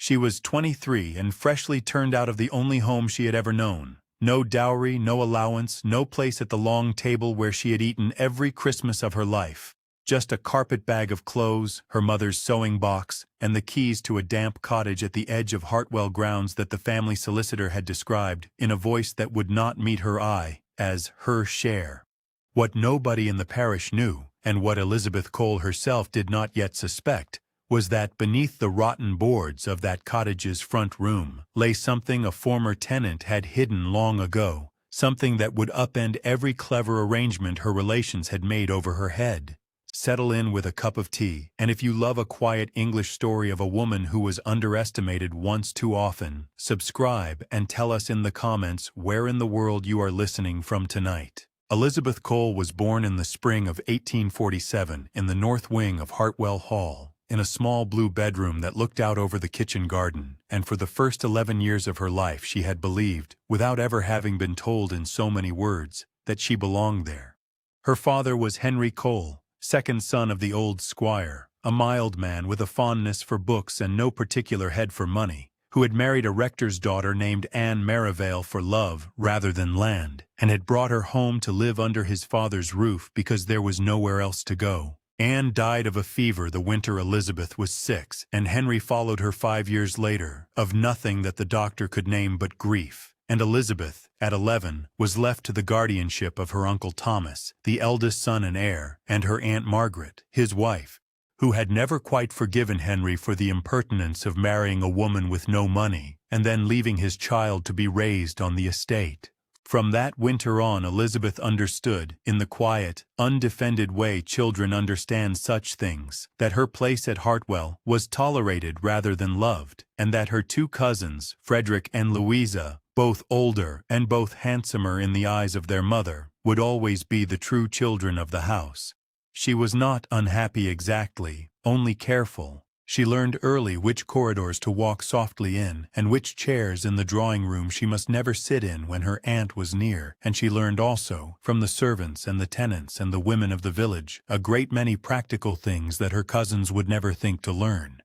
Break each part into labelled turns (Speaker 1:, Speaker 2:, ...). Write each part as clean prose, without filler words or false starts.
Speaker 1: She was 23 and freshly turned out of the only home she had ever known. No dowry, no allowance, no place at the long table where she had eaten every Christmas of her life. Just a carpet bag of clothes, her mother's sewing box, and the keys to a damp cottage at the edge of Hartwell grounds that the family solicitor had described, in a voice that would not meet her eye, as her share. What nobody in the parish knew, and what Elizabeth Cole herself did not yet suspect, was that beneath the rotten boards of that cottage's front room lay something a former tenant had hidden long ago, something that would upend every clever arrangement her relations had made over her head. Settle in with a cup of tea, and if you love a quiet English story of a woman who was underestimated once too often, subscribe and tell us in the comments where in the world you are listening from tonight. Elizabeth Cole was born in the spring of 1847 in the north wing of Hartwell Hall, in a small blue bedroom that looked out over the kitchen garden, and for the first 11 years of her life she had believed, without ever having been told in so many words, that she belonged there. Her father was Henry Cole, second son of the old squire, a mild man with a fondness for books and no particular head for money, who had married a rector's daughter named Anne Merivale for love rather than land, and had brought her home to live under his father's roof because there was nowhere else to go. Anne died of a fever the winter Elizabeth was 6, and Henry followed her 5 years later, of nothing that the doctor could name but grief. And Elizabeth, at 11, was left to the guardianship of her Uncle Thomas, the eldest son and heir, and her Aunt Margaret, his wife, who had never quite forgiven Henry for the impertinence of marrying a woman with no money, and then leaving his child to be raised on the estate. From that winter on, Elizabeth understood, in the quiet, undefended way children understand such things, that her place at Hartwell was tolerated rather than loved, and that her two cousins, Frederick and Louisa, both older and both handsomer in the eyes of their mother, would always be the true children of the house. She was not unhappy exactly, only careful. She learned early which corridors to walk softly in, and which chairs in the drawing-room she must never sit in when her aunt was near, and she learned also, from the servants and the tenants and the women of the village, a great many practical things that her cousins would never think to learn.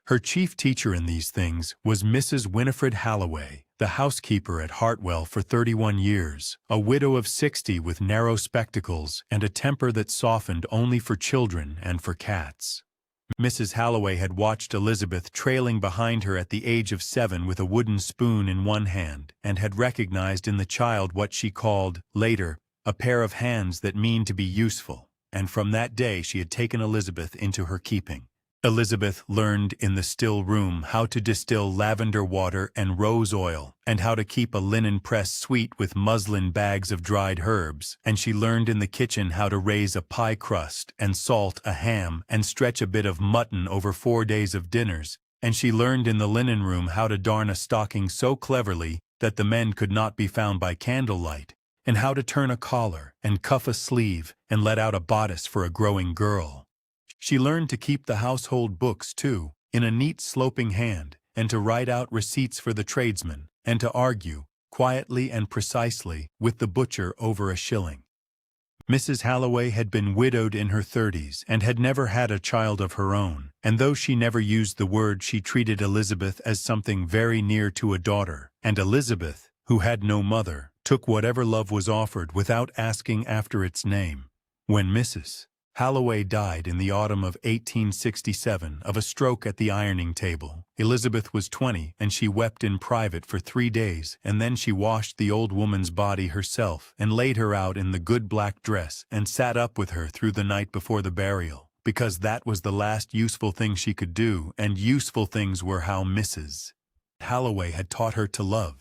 Speaker 1: Her chief teacher in these things was Mrs. Winifred Halloway, the housekeeper at Hartwell for 31 years, a widow of 60 with narrow spectacles and a temper that softened only for children and for cats. Mrs. Halloway had watched Elizabeth trailing behind her at the age of 7 with a wooden spoon in one hand, and had recognized in the child what she called, later, a pair of hands that mean to be useful, and from that day she had taken Elizabeth into her keeping. Elizabeth learned in the still room how to distill lavender water and rose oil, and how to keep a linen press sweet with muslin bags of dried herbs, and she learned in the kitchen how to raise a pie crust and salt a ham and stretch a bit of mutton over 4 days of dinners, and she learned in the linen room how to darn a stocking so cleverly that the men could not be found by candlelight, and how to turn a collar and cuff a sleeve and let out a bodice for a growing girl. She learned to keep the household books, too, in a neat sloping hand, and to write out receipts for the tradesmen, and to argue, quietly and precisely, with the butcher over a shilling. Mrs. Halloway had been widowed in her 30s and had never had a child of her own, and though she never used the word, she treated Elizabeth as something very near to a daughter, and Elizabeth, who had no mother, took whatever love was offered without asking after its name. When Mrs. Halloway died in the autumn of 1867 of a stroke at the ironing table, Elizabeth was 20, and she wept in private for 3 days, and then she washed the old woman's body herself and laid her out in the good black dress and sat up with her through the night before the burial, because that was the last useful thing she could do, and useful things were how Mrs. Halloway had taught her to love.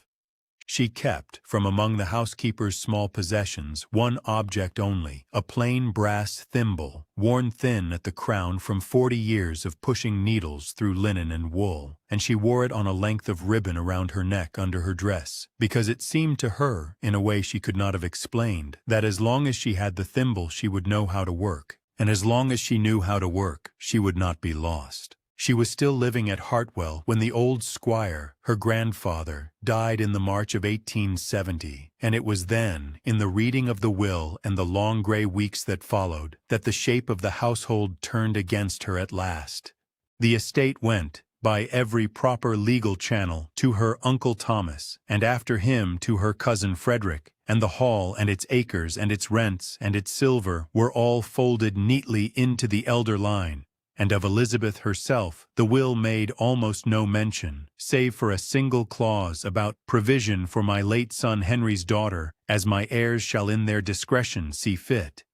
Speaker 1: She kept, from among the housekeeper's small possessions, one object only, a plain brass thimble, worn thin at the crown from 40 years of pushing needles through linen and wool, and she wore it on a length of ribbon around her neck under her dress, because it seemed to her, in a way she could not have explained, that as long as she had the thimble she would know how to work, and as long as she knew how to work, she would not be lost. She was still living at Hartwell when the old squire, her grandfather, died in the March of 1870, and it was then, in the reading of the will and the long gray weeks that followed, that the shape of the household turned against her at last. The estate went, by every proper legal channel, to her Uncle Thomas, and after him to her cousin Frederick, and the hall and its acres and its rents and its silver were all folded neatly into the elder line, and of Elizabeth herself the will made almost no mention, save for a single clause about provision for my late son Henry's daughter, as my heirs shall in their discretion see fit.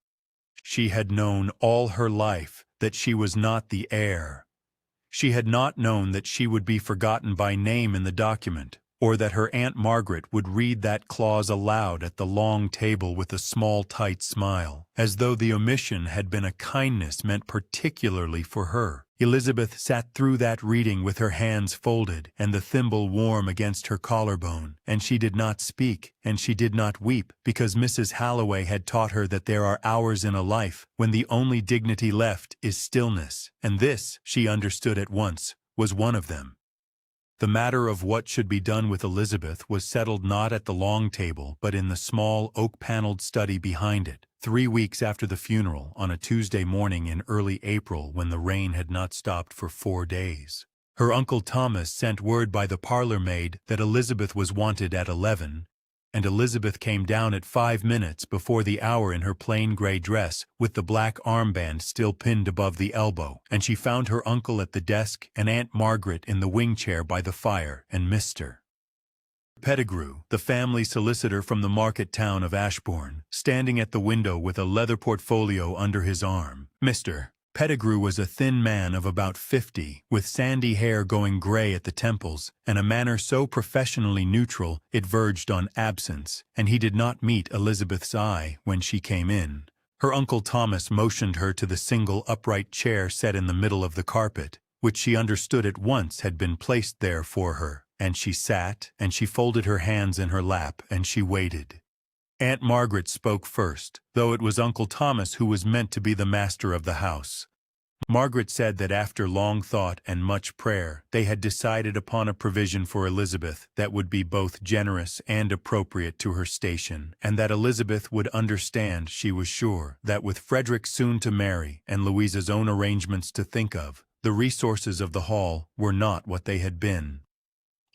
Speaker 1: She had known all her life that she was not the heir. She had not known that she would be forgotten by name in the document, or that her Aunt Margaret would read that clause aloud at the long table with a small tight smile, as though the omission had been a kindness meant particularly for her. Elizabeth sat through that reading with her hands folded and the thimble warm against her collarbone, and she did not speak, and she did not weep, because Mrs. Halloway had taught her that there are hours in a life when the only dignity left is stillness, and this, she understood at once, was one of them. The matter of what should be done with Elizabeth was settled not at the long table but in the small oak-paneled study behind it, 3 weeks after the funeral, on a Tuesday morning in early April when the rain had not stopped for 4 days. Her Uncle Thomas sent word by the parlor maid that Elizabeth was wanted at 11, and Elizabeth came down at 5 minutes before the hour in her plain gray dress, with the black armband still pinned above the elbow, and she found her uncle at the desk and Aunt Margaret in the wing chair by the fire, and Mr. Pettigrew, the family solicitor from the market town of Ashbourne, standing at the window with a leather portfolio under his arm. Mr. Pettigrew was a thin man of about 50, with sandy hair going gray at the temples, and a manner so professionally neutral it verged on absence, and he did not meet Elizabeth's eye when she came in. Her Uncle Thomas motioned her to the single upright chair set in the middle of the carpet, which she understood at once had been placed there for her, and she sat, and she folded her hands in her lap, and she waited. Aunt Margaret spoke first, though it was Uncle Thomas who was meant to be the master of the house. Margaret said that after long thought and much prayer, they had decided upon a provision for Elizabeth that would be both generous and appropriate to her station, and that Elizabeth would understand, she was sure, that with Frederick soon to marry and Louisa's own arrangements to think of, the resources of the hall were not what they had been.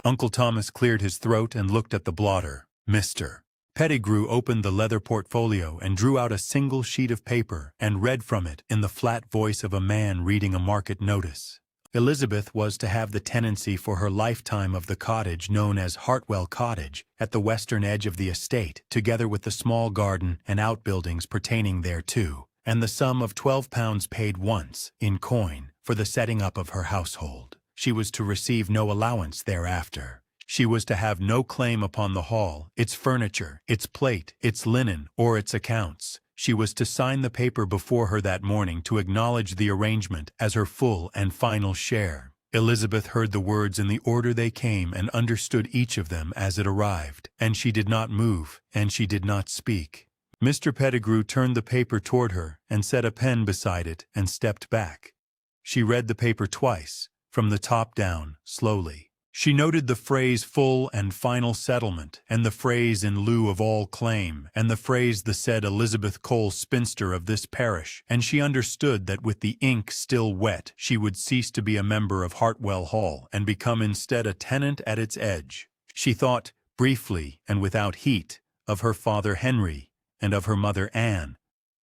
Speaker 1: Uncle Thomas cleared his throat and looked at the blotter. Mr. Pettigrew opened the leather portfolio and drew out a single sheet of paper and read from it in the flat voice of a man reading a market notice. Elizabeth was to have the tenancy for her lifetime of the cottage known as Hartwell Cottage at the western edge of the estate, together with the small garden and outbuildings pertaining thereto, and the sum of £12 paid once, in coin, for the setting up of her household. She was to receive no allowance thereafter. She was to have no claim upon the hall, its furniture, its plate, its linen, or its accounts. She was to sign the paper before her that morning to acknowledge the arrangement as her full and final share. Elizabeth heard the words in the order they came and understood each of them as it arrived, and she did not move, and she did not speak. Mr. Pettigrew turned the paper toward her and set a pen beside it and stepped back. She read the paper twice, from the top down, slowly. She noted the phrase full and final settlement, and the phrase in lieu of all claim, and the phrase the said Elizabeth Cole spinster of this parish, and she understood that with the ink still wet she would cease to be a member of Hartwell Hall and become instead a tenant at its edge. She thought, briefly and without heat, of her father Henry, and of her mother Anne,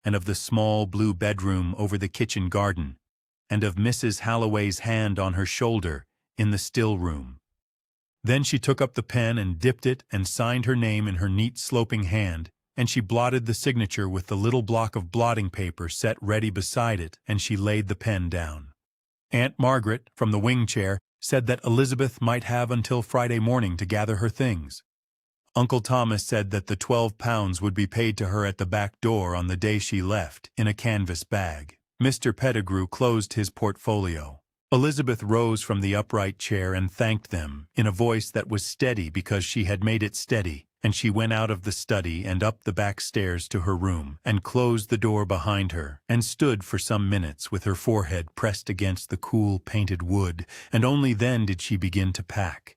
Speaker 1: and of the small blue bedroom over the kitchen garden, and of Mrs. Halloway's hand on her shoulder in the still room. Then she took up the pen and dipped it and signed her name in her neat sloping hand, and she blotted the signature with the little block of blotting paper set ready beside it, and she laid the pen down. Aunt Margaret, from the wing chair, said that Elizabeth might have until Friday morning to gather her things. Uncle Thomas said that the £12 would be paid to her at the back door on the day she left, in a canvas bag. Mr. Pettigrew closed his portfolio. Elizabeth rose from the upright chair and thanked them, in a voice that was steady because she had made it steady, and she went out of the study and up the back stairs to her room, and closed the door behind her, and stood for some minutes with her forehead pressed against the cool painted wood, and only then did she begin to pack.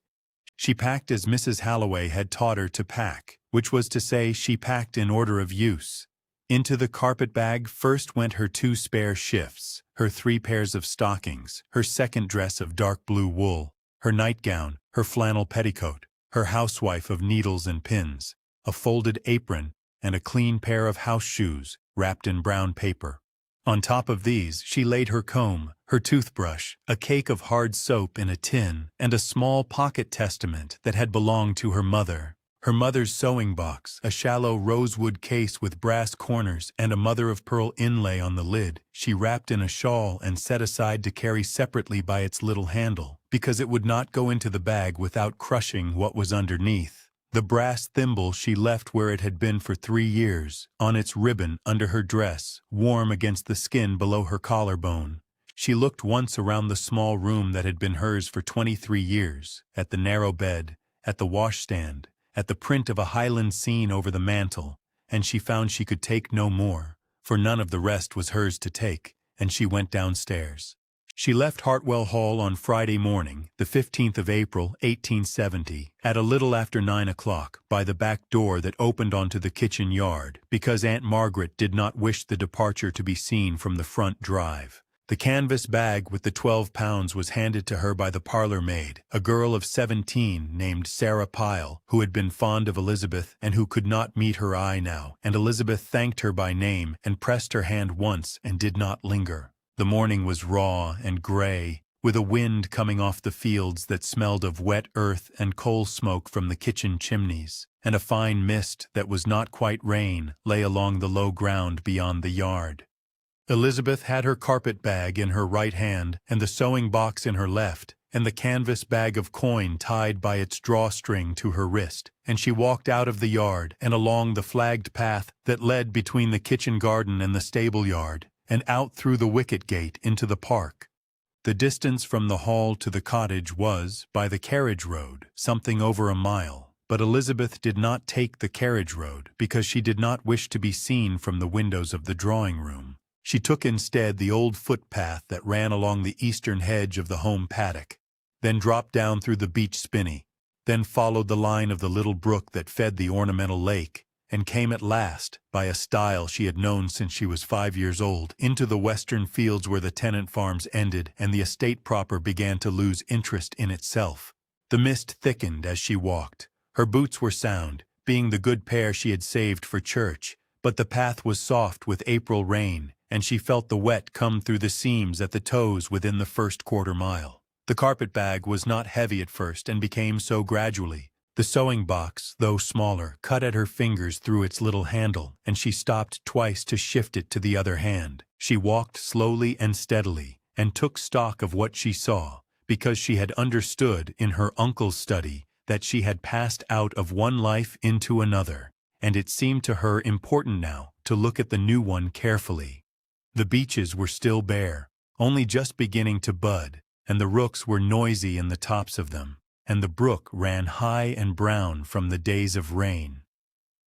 Speaker 1: She packed as Mrs. Halloway had taught her to pack, which was to say she packed in order of use. Into the carpet-bag first went her 2 spare shifts, her 3 pairs of stockings, her second dress of dark blue wool, her nightgown, her flannel petticoat, her housewife of needles and pins, a folded apron, and a clean pair of house shoes, wrapped in brown paper. On top of these she laid her comb, her toothbrush, a cake of hard soap in a tin, and a small pocket testament that had belonged to her mother. Her mother's sewing box, a shallow rosewood case with brass corners and a mother-of-pearl inlay on the lid, she wrapped in a shawl and set aside to carry separately by its little handle, because it would not go into the bag without crushing what was underneath. The brass thimble she left where it had been for 3 years, on its ribbon under her dress, warm against the skin below her collarbone. She looked once around the small room that had been hers for 23 years, at the narrow bed, at the washstand, at the print of a Highland scene over the mantel, and she found she could take no more, for none of the rest was hers to take, and she went downstairs. She left Hartwell Hall on Friday morning, the 15th of April, 1870, at a little after 9 o'clock, by the back door that opened onto the kitchen yard, because Aunt Margaret did not wish the departure to be seen from the front drive. The canvas bag with the 12 pounds was handed to her by the parlor maid, a girl of 17 named Sarah Pyle, who had been fond of Elizabeth and who could not meet her eye now, and Elizabeth thanked her by name and pressed her hand once and did not linger. The morning was raw and gray, with a wind coming off the fields that smelled of wet earth and coal smoke from the kitchen chimneys, and a fine mist that was not quite rain lay along the low ground beyond the yard. Elizabeth had her carpet bag in her right hand and the sewing box in her left, and the canvas bag of coin tied by its drawstring to her wrist, and she walked out of the yard and along the flagged path that led between the kitchen garden and the stable yard, and out through the wicket gate into the park. The distance from the hall to the cottage was, by the carriage road, something over a mile, but Elizabeth did not take the carriage road because she did not wish to be seen from the windows of the drawing-room. She took instead the old footpath that ran along the eastern hedge of the home paddock, then dropped down through the beech spinney, then followed the line of the little brook that fed the ornamental lake, and came at last, by a stile she had known since she was 5 years old, into the western fields where the tenant farms ended and the estate proper began to lose interest in itself. The mist thickened as she walked. Her boots were sound, being the good pair she had saved for church, but the path was soft with April rain, and she felt the wet come through the seams at the toes within the first quarter-mile. The carpet-bag was not heavy at first and became so gradually. The sewing box, though smaller, cut at her fingers through its little handle, and she stopped twice to shift it to the other hand. She walked slowly and steadily, and took stock of what she saw, because she had understood in her uncle's study that she had passed out of one life into another, and it seemed to her important now to look at the new one carefully. The beeches were still bare, only just beginning to bud, and the rooks were noisy in the tops of them, and the brook ran high and brown from the days of rain.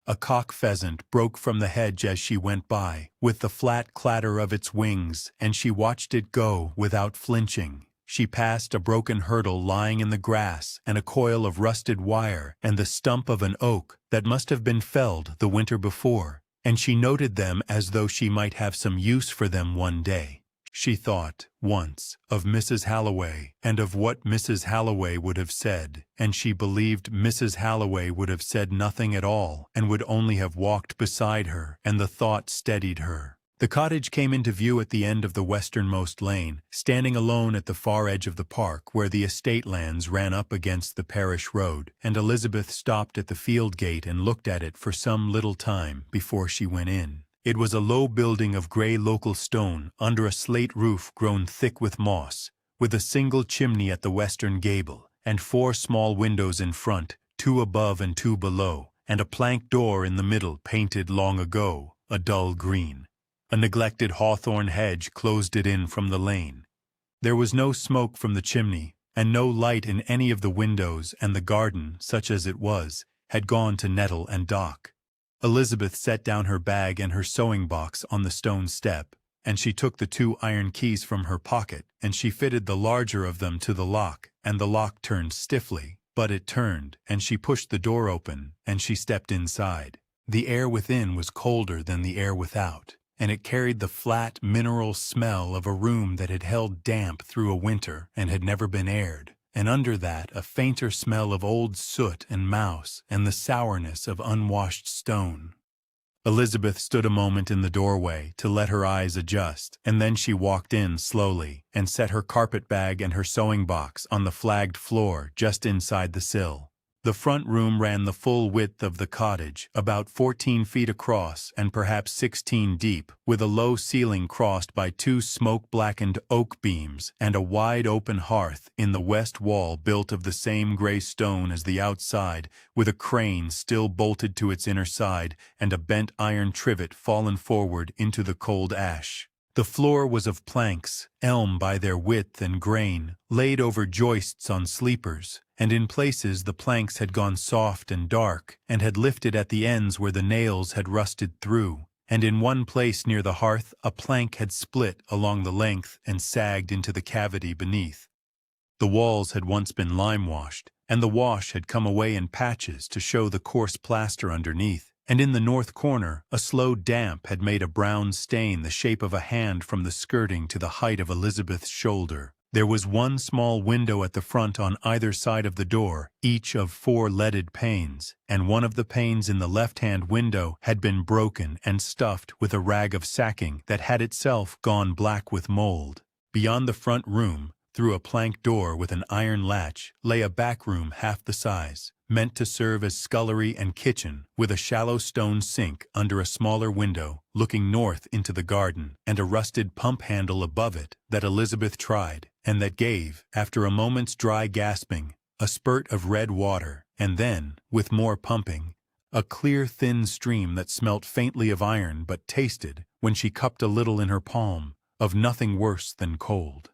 Speaker 1: A cock pheasant broke from the hedge as she went by, with the flat clatter of its wings, and she watched it go without flinching. She passed a broken hurdle lying in the grass, and a coil of rusted wire, and the stump of an oak that must have been felled the winter before, and she noted them as though she might have some use for them one day. She thought, once, of Mrs. Halloway, and of what Mrs. Halloway would have said, and she believed Mrs. Halloway would have said nothing at all, and would only have walked beside her, and the thought steadied her. The cottage came into view at the end of the westernmost lane, standing alone at the far edge of the park where the estate lands ran up against the parish road, and Elizabeth stopped at the field gate and looked at it for some little time before she went in. It was a low building of grey local stone under a slate roof grown thick with moss, with a single chimney at the western gable, and 4 small windows in front, 2 above and 2 below, and a plank door in the middle painted long ago, a dull green. A neglected hawthorn hedge closed it in from the lane. There was no smoke from the chimney, and no light in any of the windows, and the garden, such as it was, had gone to nettle and dock. Elizabeth set down her bag and her sewing box on the stone step, and she took the 2 iron keys from her pocket, and she fitted the larger of them to the lock, and the lock turned stiffly, but it turned, and she pushed the door open, and she stepped inside. The air within was colder than the air without, and it carried the flat, mineral smell of a room that had held damp through a winter and had never been aired, and under that a fainter smell of old soot and mouse and the sourness of unwashed stone. Elizabeth stood a moment in the doorway to let her eyes adjust, and then she walked in slowly and set her carpet bag and her sewing box on the flagged floor just inside the sill. The front room ran the full width of the cottage, about 14 feet across and perhaps 16 deep, with a low ceiling crossed by two smoke-blackened oak beams and a wide-open hearth in the west wall built of the same gray stone as the outside, with a crane still bolted to its inner side and a bent iron trivet fallen forward into the cold ash. The floor was of planks, elm by their width and grain, laid over joists on sleepers, and in places the planks had gone soft and dark, and had lifted at the ends where the nails had rusted through, and in one place near the hearth a plank had split along the length and sagged into the cavity beneath. The walls had once been lime-washed, and the wash had come away in patches to show the coarse plaster underneath, and in the north corner a slow damp had made a brown stain the shape of a hand from the skirting to the height of Elizabeth's shoulder. There was one small window at the front on either side of the door, each of 4 leaded panes, and one of the panes in the left-hand window had been broken and stuffed with a rag of sacking that had itself gone black with mold. Beyond the front room, through a plank door with an iron latch, lay a back room half the size, meant to serve as scullery and kitchen, with a shallow stone sink under a smaller window looking north into the garden, and a rusted pump handle above it that Elizabeth tried, and that gave, after a moment's dry gasping, a spurt of red water, and then, with more pumping, a clear thin stream that smelt faintly of iron but tasted, when she cupped a little in her palm, of nothing worse than cold.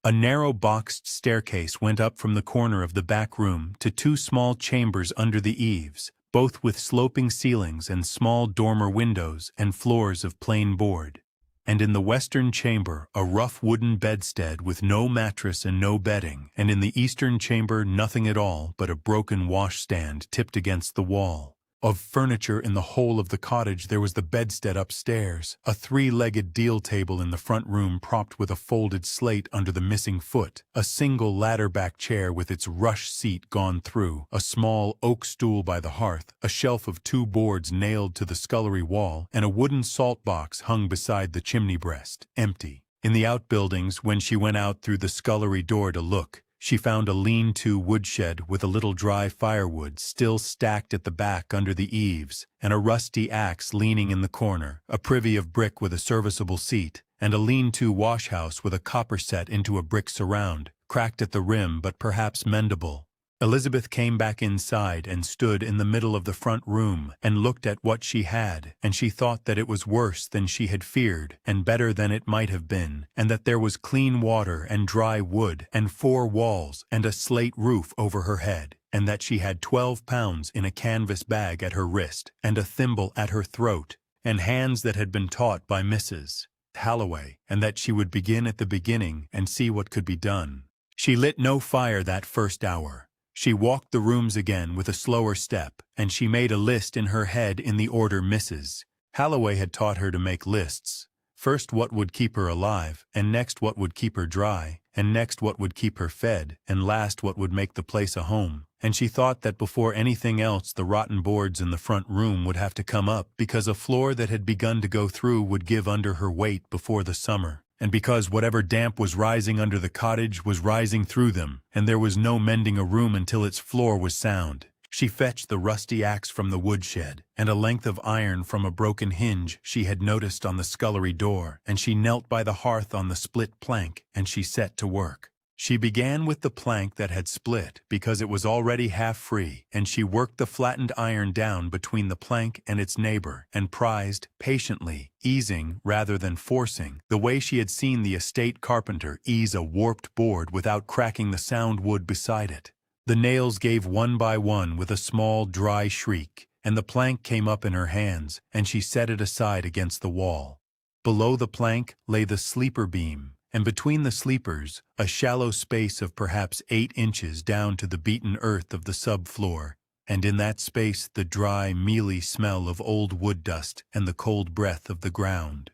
Speaker 1: A narrow boxed staircase went up from the corner of the back room to 2 small chambers under the eaves, both with sloping ceilings and small dormer windows and floors of plain board. And in the western chamber a rough wooden bedstead with no mattress and no bedding, and in the eastern chamber nothing at all but a broken washstand tipped against the wall. Of furniture in the whole of the cottage there was the bedstead upstairs, a 3-legged deal table in the front room propped with a folded slate under the missing foot, a single ladder-back chair with its rush seat gone through, a small oak stool by the hearth, a shelf of 2 boards nailed to the scullery wall, and a wooden salt box hung beside the chimney breast, empty. In the outbuildings, when she went out through the scullery door to look, she found a lean-to woodshed with a little dry firewood still stacked at the back under the eaves, and a rusty axe leaning in the corner, a privy of brick with a serviceable seat, and a lean-to washhouse with a copper set into a brick surround, cracked at the rim but perhaps mendable. Elizabeth came back inside and stood in the middle of the front room and looked at what she had, and she thought that it was worse than she had feared and better than it might have been, and that there was clean water and dry wood and 4 walls and a slate roof over her head, and that she had 12 pounds in a canvas bag at her wrist and a thimble at her throat, and hands that had been taught by Mrs. Halloway, and that she would begin at the beginning and see what could be done. She lit no fire that first hour. She walked the rooms again with a slower step, and she made a list in her head in the order Mrs. Halloway had taught her to make lists. First what would keep her alive, and next what would keep her dry, and next what would keep her fed, and last what would make the place a home. And she thought that before anything else the rotten boards in the front room would have to come up, because a floor that had begun to go through would give under her weight before the summer, and because whatever damp was rising under the cottage was rising through them, and there was no mending a room until its floor was sound. She fetched the rusty axe from the woodshed, and a length of iron from a broken hinge she had noticed on the scullery door, and she knelt by the hearth on the split plank, and she set to work. She began with the plank that had split, because it was already half free, and she worked the flattened iron down between the plank and its neighbor, and prized, patiently, easing rather than forcing, the way she had seen the estate carpenter ease a warped board without cracking the sound wood beside it. The nails gave one by one with a small, dry shriek, and the plank came up in her hands, and she set it aside against the wall. Below the plank lay the sleeper beam, and between the sleepers, a shallow space of perhaps 8 inches down to the beaten earth of the subfloor. and in that space the dry, mealy smell of old wood dust and the cold breath of the ground.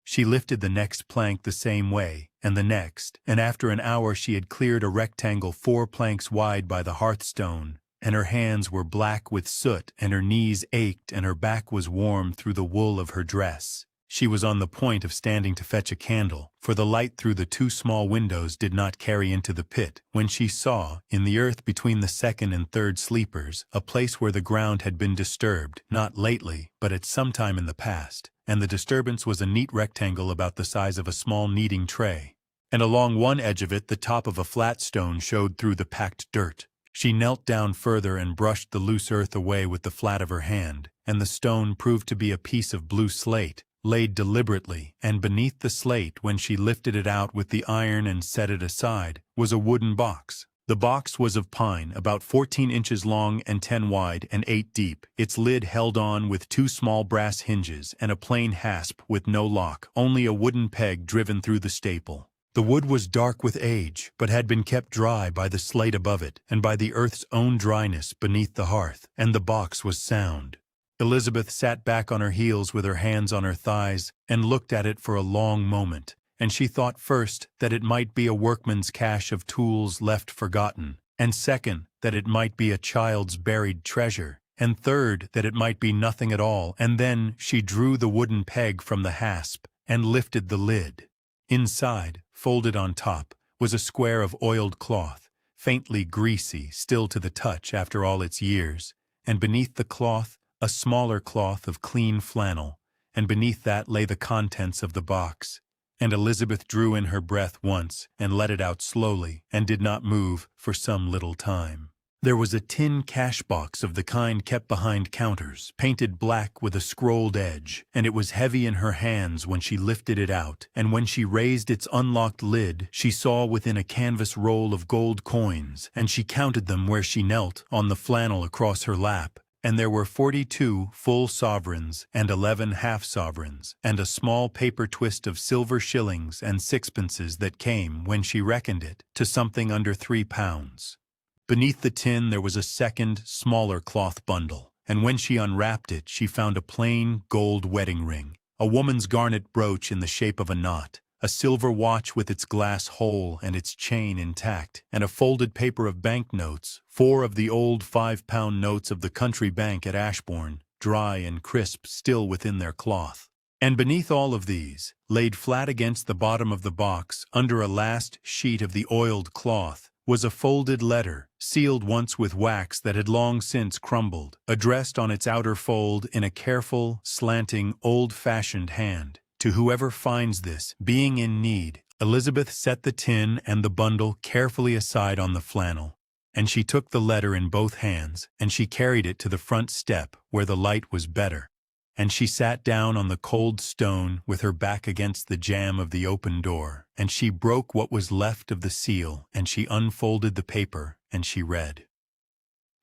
Speaker 1: She lifted the next plank the same way, and the next, and after an hour she had cleared a rectangle 4 planks wide by the hearthstone, and her hands were black with soot, and her knees ached, and her back was warm through the wool of her dress. She was on the point of standing to fetch a candle, for the light through the 2 small windows did not carry into the pit, when she saw, in the earth between the second and third sleepers, a place where the ground had been disturbed, not lately, but at some time in the past, and the disturbance was a neat rectangle about the size of a small kneading tray. And along one edge of it the top of a flat stone showed through the packed dirt. She knelt down further and brushed the loose earth away with the flat of her hand, and the stone proved to be a piece of blue slate, laid deliberately, and beneath the slate, when she lifted it out with the iron and set it aside, was a wooden box. The box was of pine, about 14 inches long and 10 wide and 8 deep, its lid held on with 2 small brass hinges and a plain hasp with no lock, only a wooden peg driven through the staple. The wood was dark with age, but had been kept dry by the slate above it and by the earth's own dryness beneath the hearth, and the box was sound. Elizabeth sat back on her heels with her hands on her thighs and looked at it for a long moment, and she thought first that it might be a workman's cache of tools left forgotten, and second that it might be a child's buried treasure, and third that it might be nothing at all, and then she drew the wooden peg from the hasp and lifted the lid. Inside, folded on top, was a square of oiled cloth, faintly greasy still to the touch after all its years, and beneath the cloth a smaller cloth of clean flannel, and beneath that lay the contents of the box. And Elizabeth drew in her breath once and let it out slowly, and did not move for some little time. There was a tin cash box of the kind kept behind counters, painted black with a scrolled edge, and it was heavy in her hands when she lifted it out, and when she raised its unlocked lid she saw within a canvas roll of gold coins, and she counted them where she knelt on the flannel across her lap. And there were 42 full sovereigns and 11 half-sovereigns, and a small paper twist of silver shillings and sixpences that came, when she reckoned it, to something under 3 pounds. Beneath the tin there was a second, smaller cloth bundle, and when she unwrapped it she found a plain gold wedding ring, a woman's garnet brooch in the shape of a knot, a silver watch with its glass hole and its chain intact, and a folded paper of banknotes, 4 of the old 5-pound notes of the country bank at Ashbourne, dry and crisp still within their cloth. And beneath all of these, laid flat against the bottom of the box, under a last sheet of the oiled cloth, was a folded letter, sealed once with wax that had long since crumbled, addressed on its outer fold in a careful, slanting, old-fashioned hand. To whoever finds this, being in need. Elizabeth set the tin and the bundle carefully aside on the flannel, and she took the letter in both hands, and she carried it to the front step where the light was better, and she sat down on the cold stone with her back against the jamb of the open door, and she broke what was left of the seal, and she unfolded the paper, and she read,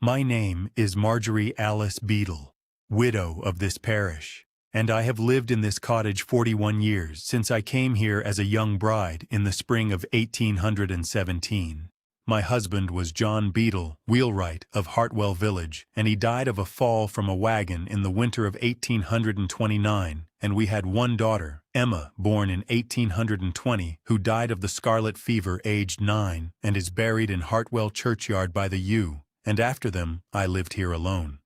Speaker 1: "My name is Marjorie Alice Beadle, widow of this parish, and I have lived in this cottage 41 years, since I came here as a young bride in the spring of 1817. My husband was John Beadle, wheelwright, of Hartwell village, and he died of a fall from a wagon in the winter of 1829, and we had one daughter, Emma, born in 1820, who died of the scarlet fever aged 9, and is buried in Hartwell churchyard by the yew, and after them I lived here alone.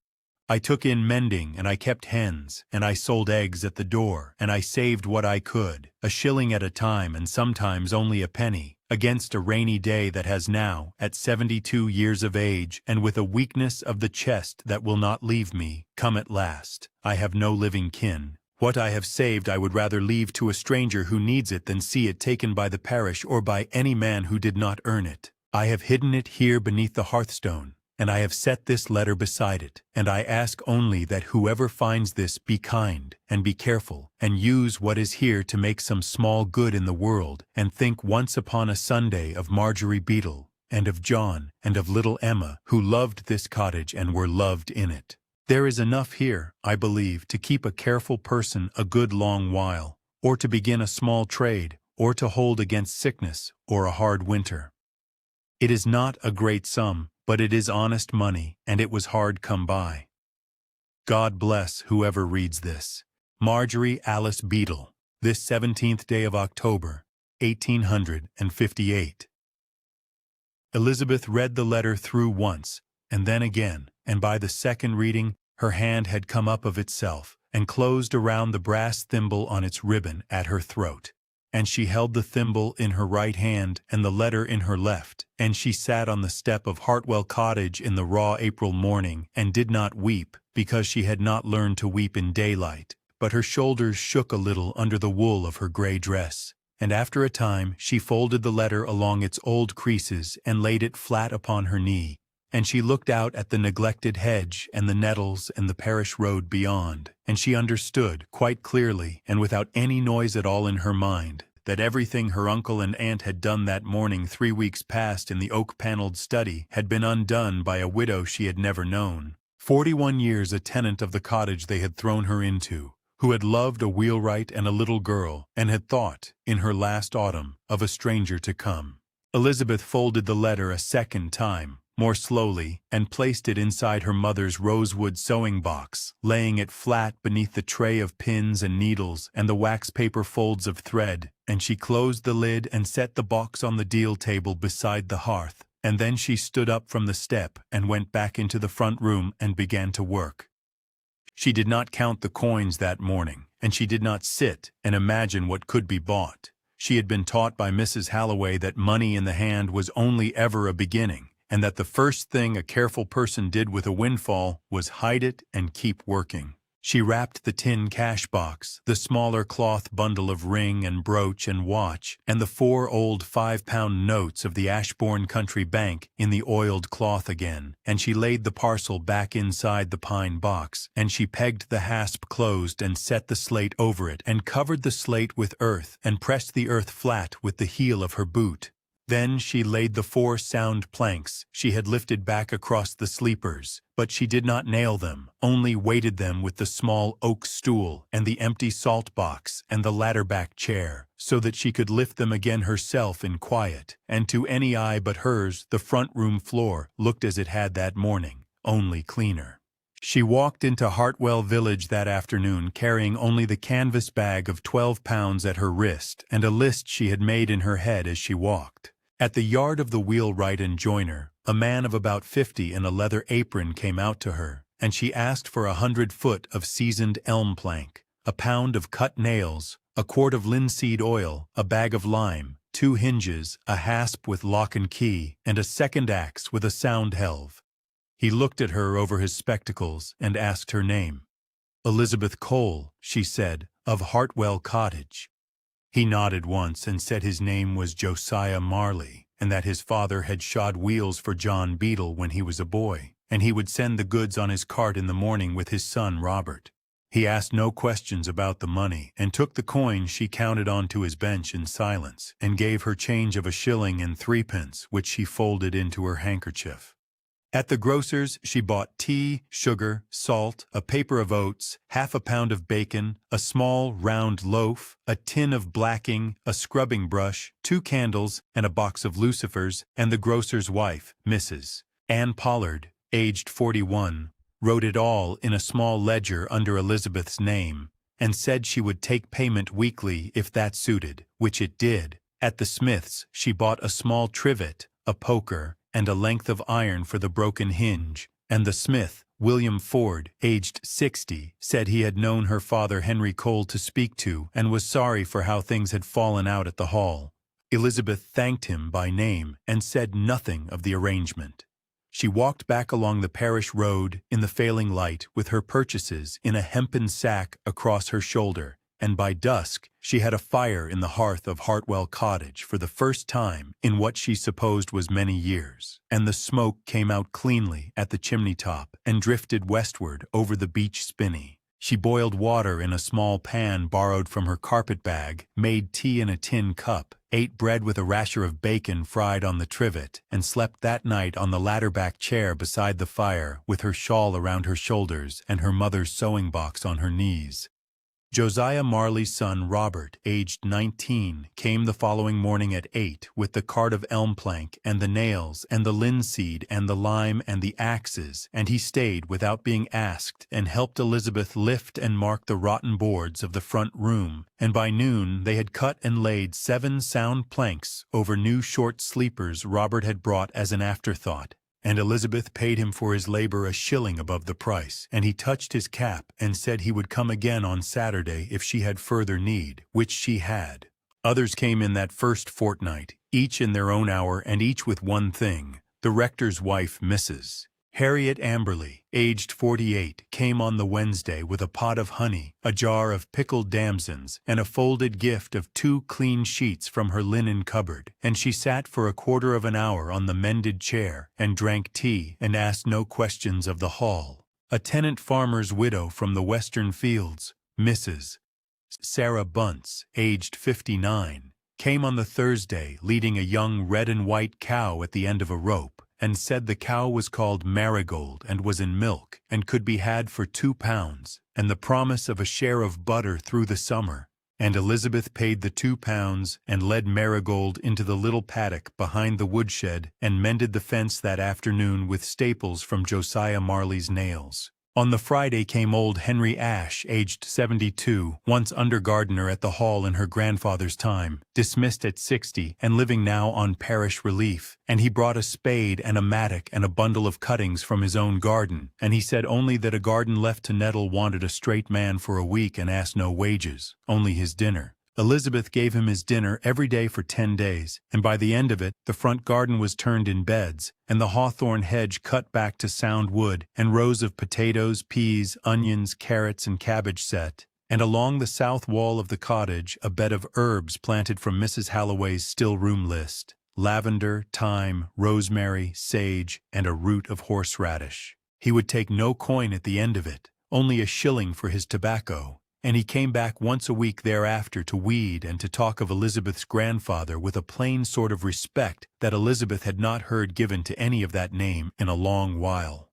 Speaker 1: I took in mending, and I kept hens, and I sold eggs at the door, and I saved what I could, a shilling at a time and sometimes only a penny, against a rainy day that has now, at 72 years of age, and with a weakness of the chest that will not leave me, come at last. I have no living kin. What I have saved I would rather leave to a stranger who needs it than see it taken by the parish or by any man who did not earn it. I have hidden it here beneath the hearthstone, and I have set this letter beside it, and I ask only that whoever finds this be kind, and be careful, and use what is here to make some small good in the world, and think once upon a Sunday of Marjorie Beadle, and of John, and of little Emma, who loved this cottage and were loved in it. There is enough here, I believe, to keep a careful person a good long while, or to begin a small trade, or to hold against sickness, or a hard winter. It is not a great sum, but it is honest money, and it was hard come by. God bless whoever reads this. Marjorie Alice Beadle, this 17th day of October, 1858. Elizabeth read the letter through once, and then again, and by the second reading, her hand had come up of itself, and closed around the brass thimble on its ribbon at her throat. And she held the thimble in her right hand and the letter in her left, and she sat on the step of Hartwell Cottage in the raw April morning, and did not weep, because she had not learned to weep in daylight, but her shoulders shook a little under the wool of her gray dress. And after a time she folded the letter along its old creases and laid it flat upon her knee, and she looked out at the neglected hedge and the nettles and the parish road beyond, and she understood, quite clearly and without any noise at all in her mind, that everything her uncle and aunt had done that morning 3 weeks past in the oak-paneled study had been undone by a widow she had never known, 41 years a tenant of the cottage they had thrown her into, who had loved a wheelwright and a little girl, and had thought, in her last autumn, of a stranger to come. Elizabeth folded the letter a second time, more slowly, and placed it inside her mother's rosewood sewing box, laying it flat beneath the tray of pins and needles and the wax paper folds of thread, and she closed the lid and set the box on the deal table beside the hearth, and then she stood up from the step and went back into the front room and began to work. She did not count the coins that morning, and she did not sit and imagine what could be bought. She had been taught by Mrs. Halloway that money in the hand was only ever a beginning, and that the first thing a careful person did with a windfall was hide it and keep working. She wrapped the tin cash box, the smaller cloth bundle of ring and brooch and watch, and the 4 old 5-pound notes of the Ashbourne Country Bank in the oiled cloth again, and she laid the parcel back inside the pine box, and she pegged the hasp closed and set the slate over it, and covered the slate with earth, and pressed the earth flat with the heel of her boot. Then she laid the 4 sound planks she had lifted back across the sleepers, but she did not nail them, only weighted them with the small oak stool and the empty salt box and the ladder-back chair, so that she could lift them again herself in quiet, and to any eye but hers the front room floor looked as it had that morning, only cleaner. She walked into Hartwell village that afternoon carrying only the canvas bag of 12 pounds at her wrist and a list she had made in her head as she walked. At the yard of the wheelwright and joiner, a man of about 50 in a leather apron came out to her, and she asked for 100 foot of seasoned elm plank, a pound of cut nails, a quart of linseed oil, a bag of lime, 2 hinges, a hasp with lock and key, and a second axe with a sound helve. He looked at her over his spectacles and asked her name. "Elizabeth Cole," she said, "of Hartwell Cottage." He nodded once and said his name was Josiah Marley, and that his father had shod wheels for John Beadle when he was a boy, and he would send the goods on his cart in the morning with his son Robert. He asked no questions about the money, and took the coin she counted onto his bench in silence, and gave her change of 1 shilling and 3 pence, which she folded into her handkerchief. At the grocer's she bought tea, sugar, salt, a paper of oats, half a pound of bacon, a small round loaf, a tin of blacking, a scrubbing brush, 2 candles, and a box of lucifers, and the grocer's wife, Mrs. Ann Pollard, aged 41, wrote it all in a small ledger under Elizabeth's name, and said she would take payment weekly if that suited, which it did. At the smith's she bought a small trivet, a poker, and a length of iron for the broken hinge, and the smith, William Ford, aged 60, said he had known her father Henry Cole to speak to and was sorry for how things had fallen out at the hall. Elizabeth thanked him by name and said nothing of the arrangement. She walked back along the parish road in the failing light with her purchases in a hempen sack across her shoulder, and by dusk she had a fire in the hearth of Hartwell Cottage for the first time in what she supposed was many years, and the smoke came out cleanly at the chimney-top and drifted westward over the beech spinney. She boiled water in a small pan borrowed from her carpet-bag, made tea in a tin cup, ate bread with a rasher of bacon fried on the trivet, and slept that night on the ladder-back chair beside the fire with her shawl around her shoulders and her mother's sewing-box on her knees. Josiah Marley's son Robert, aged 19, came the following morning at 8 with the cart of elm plank and the nails and the linseed and the lime and the axes, and he stayed without being asked and helped Elizabeth lift and mark the rotten boards of the front room, and by noon they had cut and laid 7 sound planks over new short sleepers Robert had brought as an afterthought. And Elizabeth paid him for his labor a shilling above the price, and he touched his cap and said he would come again on Saturday if she had further need, which she had. Others came in that first fortnight, each in their own hour and each with one thing. The rector's wife, Mrs. Harriet Amberley, aged 48, came on the Wednesday with a pot of honey, a jar of pickled damsons, and a folded gift of 2 clean sheets from her linen cupboard, and she sat for a quarter of an hour on the mended chair, and drank tea, and asked no questions of the hall. A tenant farmer's widow from the western fields, Mrs. Sarah Bunce, aged 59, came on the Thursday leading a young red and white cow at the end of a rope, and said the cow was called Marigold and was in milk, and could be had for £2, and the promise of a share of butter through the summer. And Elizabeth paid the £2 and led Marigold into the little paddock behind the woodshed and mended the fence that afternoon with staples from Josiah Marley's nails. On the Friday came old Henry Ashe, aged 72, once under gardener at the Hall in her grandfather's time, dismissed at 60 and living now on parish relief, and he brought a spade and a mattock and a bundle of cuttings from his own garden, and he said only that a garden left to nettle wanted a straight man for a week and asked no wages, only his dinner. Elizabeth gave him his dinner every day for 10 days, and by the end of it, the front garden was turned in beds, and the hawthorn hedge cut back to sound wood, and rows of potatoes, peas, onions, carrots, and cabbage set, and along the south wall of the cottage a bed of herbs planted from Mrs. Halloway's still-room list: lavender, thyme, rosemary, sage, and a root of horseradish. He would take no coin at the end of it, only a shilling for his tobacco, and he came back once a week thereafter to weed and to talk of Elizabeth's grandfather with a plain sort of respect that Elizabeth had not heard given to any of that name in a long while.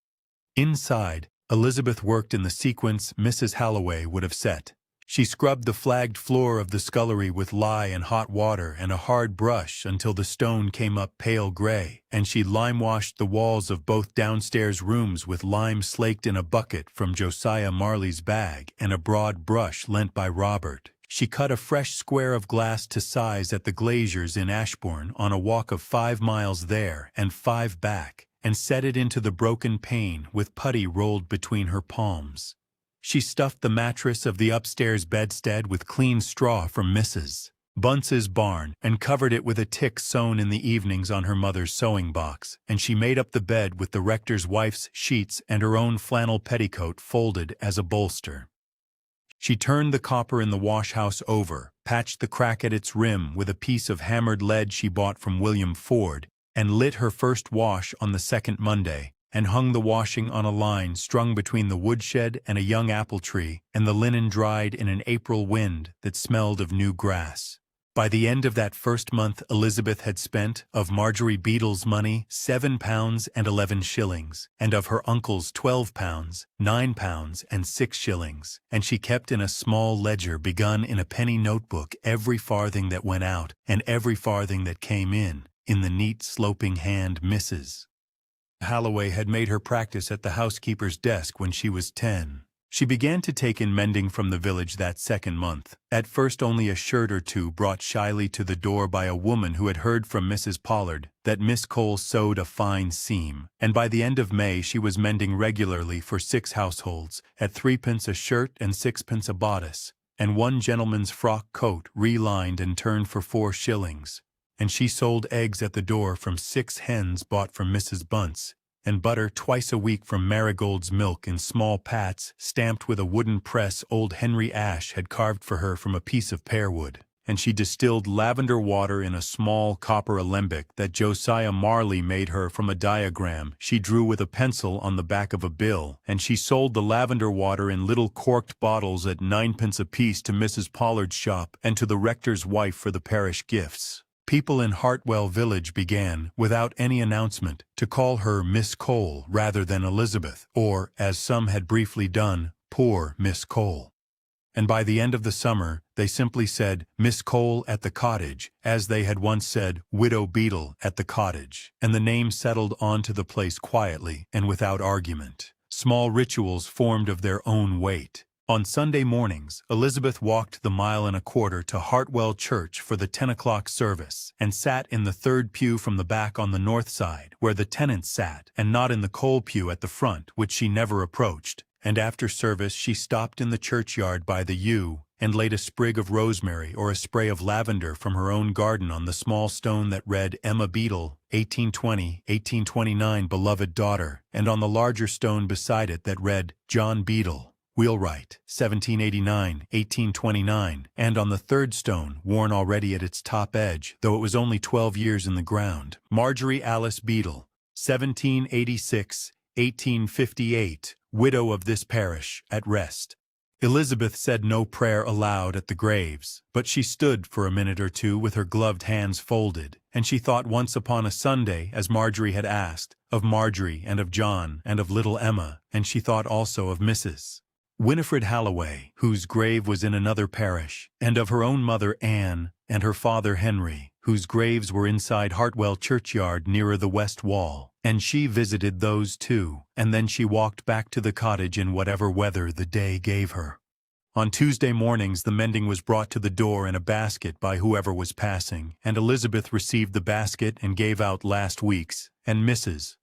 Speaker 1: Inside, Elizabeth worked in the sequence Mrs. Halloway would have set. She scrubbed the flagged floor of the scullery with lye and hot water and a hard brush until the stone came up pale gray, and she lime-washed the walls of both downstairs rooms with lime slaked in a bucket from Josiah Marley's bag and a broad brush lent by Robert. She cut a fresh square of glass to size at the glazier's in Ashbourne on a walk of 5 miles there and 5 back, and set it into the broken pane with putty rolled between her palms. She stuffed the mattress of the upstairs bedstead with clean straw from Mrs. Bunce's barn and covered it with a tick sewn in the evenings on her mother's sewing box, and she made up the bed with the rector's wife's sheets and her own flannel petticoat folded as a bolster. She turned the copper in the wash-house over, patched the crack at its rim with a piece of hammered lead she bought from William Ford, and lit her first wash on the second Monday, and hung the washing on a line strung between the woodshed and a young apple tree, and the linen dried in an April wind that smelled of new grass. By the end of that first month Elizabeth had spent, of Marjorie Beadle's money, £7 and 11 shillings, and of her uncle's £12, £9 and 6 shillings, and she kept in a small ledger begun in a penny notebook every farthing that went out and every farthing that came in the neat sloping hand Mrs. Halloway had made her practice at the housekeeper's desk when she was 10. She began to take in mending from the village that second month. At first only a shirt or two brought shyly to the door by a woman who had heard from Mrs. Pollard that Miss Cole sewed a fine seam, and by the end of May she was mending regularly for 6 households, at 3d. a shirt and 6d. a bodice, and one gentleman's frock coat relined and turned for 4 shillings. And she sold eggs at the door from 6 hens bought from Mrs. Bunce, and butter twice a week from Marigold's milk in small pats stamped with a wooden press old Henry Ashe had carved for her from a piece of pearwood, and she distilled lavender water in a small copper alembic that Josiah Marley made her from a diagram she drew with a pencil on the back of a bill, and she sold the lavender water in little corked bottles at 9d. apiece to Mrs. Pollard's shop and to the rector's wife for the parish gifts. People in Hartwell village began, without any announcement, to call her Miss Cole rather than Elizabeth, or, as some had briefly done, poor Miss Cole. and by the end of the summer, they simply said Miss Cole at the cottage, as they had once said Widow Beetle at the cottage, and the name settled onto the place quietly and without argument. Small rituals formed of their own weight. On Sunday mornings, Elizabeth walked the 1.25 miles to Hartwell Church for the 10 o'clock service, and sat in the third pew from the back on the north side, where the tenants sat, and not in the Cole pew at the front, which she never approached. And after service she stopped in the churchyard by the yew, and laid a sprig of rosemary or a spray of lavender from her own garden on the small stone that read Emma Beetle, 1820-1829, beloved daughter, and on the larger stone beside it that read John Beetle, wheelwright, 1789-1829, and on the third stone, worn already at its top edge, though it was only 12 years in the ground, Marjorie Alice Beetle, 1786-1858, widow of this parish, at rest. Elizabeth said no prayer aloud at the graves, but she stood for a minute or two with her gloved hands folded, and she thought once upon a Sunday, as Marjorie had asked, of Marjorie and of John and of little Emma, and she thought also of Mrs. Winifred Halloway, whose grave was in another parish, and of her own mother Anne and her father Henry, whose graves were inside Hartwell churchyard nearer the west wall, and she visited those too, and then she walked back to the cottage in whatever weather the day gave her. On Tuesday mornings the mending was brought to the door in a basket by whoever was passing, and Elizabeth received the basket and gave out last week's, and Mrs.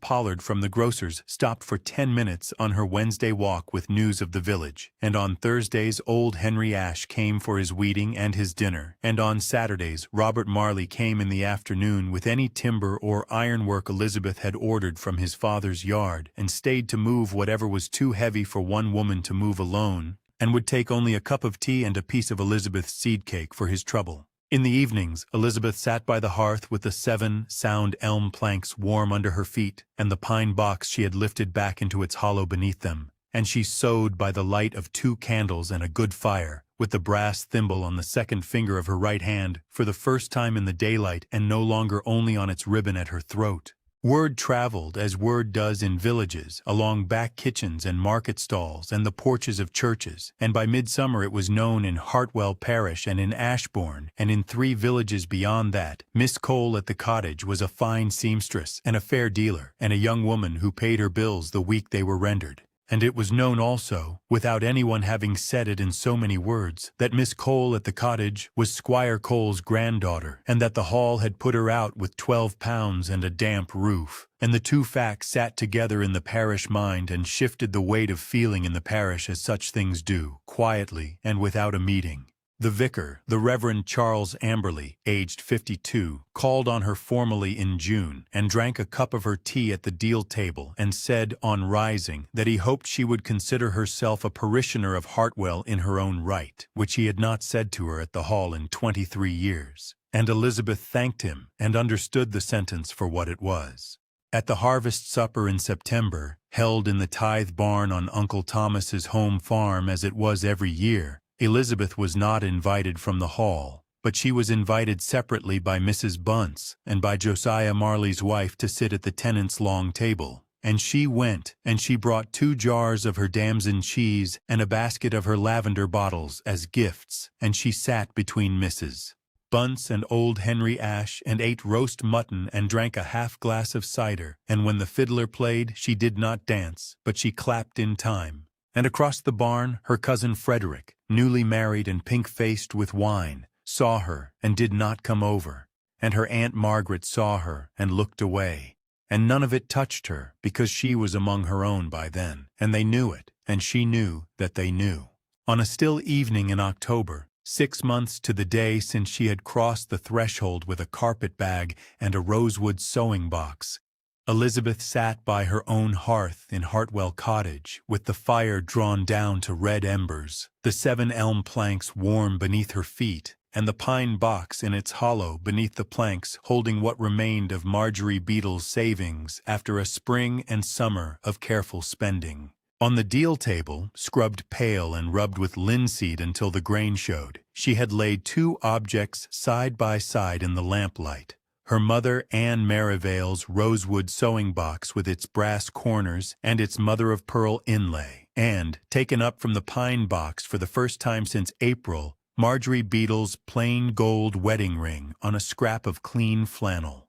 Speaker 1: Pollard from the grocer's stopped for 10 minutes on her Wednesday walk with news of the village, and on Thursdays old Henry Ashe came for his weeding and his dinner, and on Saturdays Robert Marley came in the afternoon with any timber or ironwork Elizabeth had ordered from his father's yard, and stayed to move whatever was too heavy for one woman to move alone, and would take only a cup of tea and a piece of Elizabeth's seed cake for his trouble. In the evenings, Elizabeth sat by the hearth with the 7 sound elm planks warm under her feet, and the pine box she had lifted back into its hollow beneath them, and she sewed by the light of 2 candles and a good fire, with the brass thimble on the second finger of her right hand, for the first time in the daylight and no longer only on its ribbon at her throat. Word traveled, as word does in villages, along back kitchens and market stalls and the porches of churches, and by midsummer it was known in Hartwell parish and in Ashbourne, and in 3 villages beyond that. Miss Cole at the cottage was a fine seamstress and a fair dealer, and a young woman who paid her bills the week they were rendered. And it was known also, without anyone having said it in so many words, that Miss Cole at the cottage was Squire Cole's granddaughter, and that the Hall had put her out with £12 and a damp roof. And the 2 facts sat together in the parish mind and shifted the weight of feeling in the parish as such things do, quietly and without a meeting. The vicar, the Reverend Charles Amberley, aged 52, called on her formally in June, and drank a cup of her tea at the deal table, and said, on rising, that he hoped she would consider herself a parishioner of Hartwell in her own right, which he had not said to her at the Hall in 23 years. And Elizabeth thanked him, and understood the sentence for what it was. At the harvest supper in September, held in the tithe barn on Uncle Thomas's home farm as it was every year, Elizabeth was not invited from the Hall, but she was invited separately by Mrs. Bunce and by Josiah Marley's wife to sit at the tenants' long table. And she went, and she brought 2 jars of her damson cheese and a basket of her lavender bottles as gifts, and she sat between Mrs. Bunce and old Henry Ashe, and ate roast mutton and drank a half-glass of cider, and when the fiddler played she did not dance, but she clapped in time. And across the barn her cousin Frederick, newly married and pink-faced with wine, saw her and did not come over, and her Aunt Margaret saw her and looked away, and none of it touched her, because she was among her own by then, and they knew it, and she knew that they knew. On a still evening in October, 6 months to the day since she had crossed the threshold with a carpet bag and a rosewood sewing box, Elizabeth sat by her own hearth in Hartwell Cottage, with the fire drawn down to red embers, the 7 elm planks warm beneath her feet, and the pine box in its hollow beneath the planks holding what remained of Marjorie Beetle's savings after a spring and summer of careful spending. On the deal table, scrubbed pale and rubbed with linseed until the grain showed, she had laid 2 objects side by side in the lamplight. Her mother, Anne Merivale's rosewood sewing box with its brass corners and its mother-of-pearl inlay. And, taken up from the pine box for the first time since April, Marjorie Beadle's plain gold wedding ring on a scrap of clean flannel.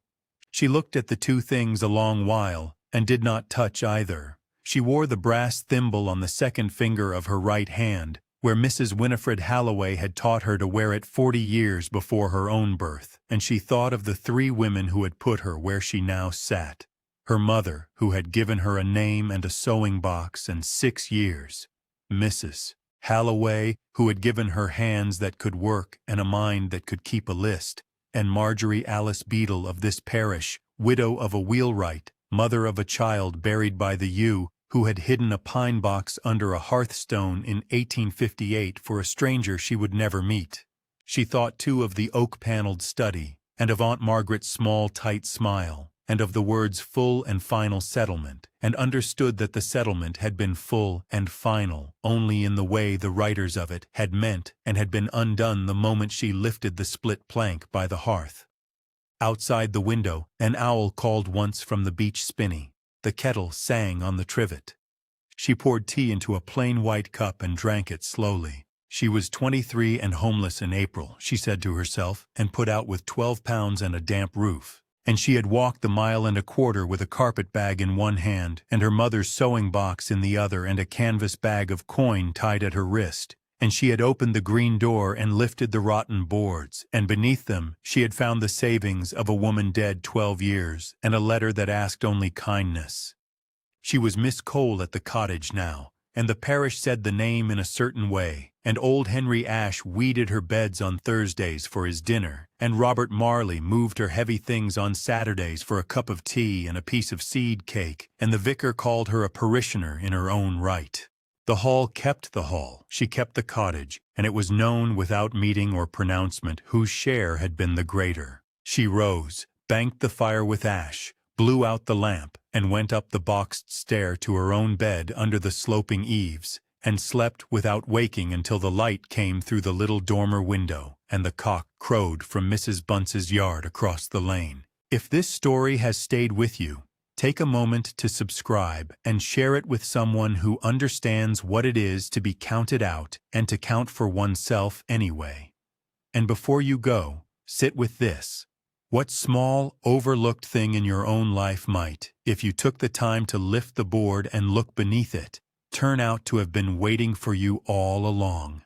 Speaker 1: She looked at the two things a long while, and did not touch either. She wore the brass thimble on the second finger of her right hand, where Mrs. Winifred Halloway had taught her to wear it 40 years before her own birth, and she thought of the 3 women who had put her where she now sat. Her mother, who had given her a name and a sewing box and 6 years. Mrs. Halloway, who had given her hands that could work and a mind that could keep a list, and Marjorie Alice Beadle of this parish, widow of a wheelwright, mother of a child buried by the yew, who had hidden a pine box under a hearthstone in 1858 for a stranger she would never meet. She thought too of the oak-paneled study, and of Aunt Margaret's small, tight smile, and of the words full and final settlement, and understood that the settlement had been full and final only in the way the writers of it had meant and had been undone the moment she lifted the split plank by the hearth. Outside the window, an owl called once from the beech spinney. The kettle sang on the trivet. She poured tea into a plain white cup and drank it slowly. She was 23 and homeless in April, she said to herself, and put out with 12 pounds and a damp roof. And she had walked the 1.25 miles with a carpet bag in one hand and her mother's sewing box in the other and a canvas bag of coin tied at her wrist. And she had opened the green door and lifted the rotten boards, and beneath them she had found the savings of a woman dead 12 years, and a letter that asked only kindness. She was Miss Cole at the cottage now, and the parish said the name in a certain way, and old Henry Ashe weeded her beds on Thursdays for his dinner, and Robert Marley moved her heavy things on Saturdays for a cup of tea and a piece of seed cake, and the vicar called her a parishioner in her own right. The hall kept the hall, she kept the cottage, and it was known without meeting or pronouncement whose share had been the greater. She rose, banked the fire with ash, blew out the lamp, and went up the boxed stair to her own bed under the sloping eaves, and slept without waking until the light came through the little dormer window, and the cock crowed from Mrs. Bunce's yard across the lane. If this story has stayed with you, take a moment to subscribe and share it with someone who understands what it is to be counted out and to count for oneself anyway. And before you go, sit with this. What small, overlooked thing in your own life might, if you took the time to lift the board and look beneath it, turn out to have been waiting for you all along?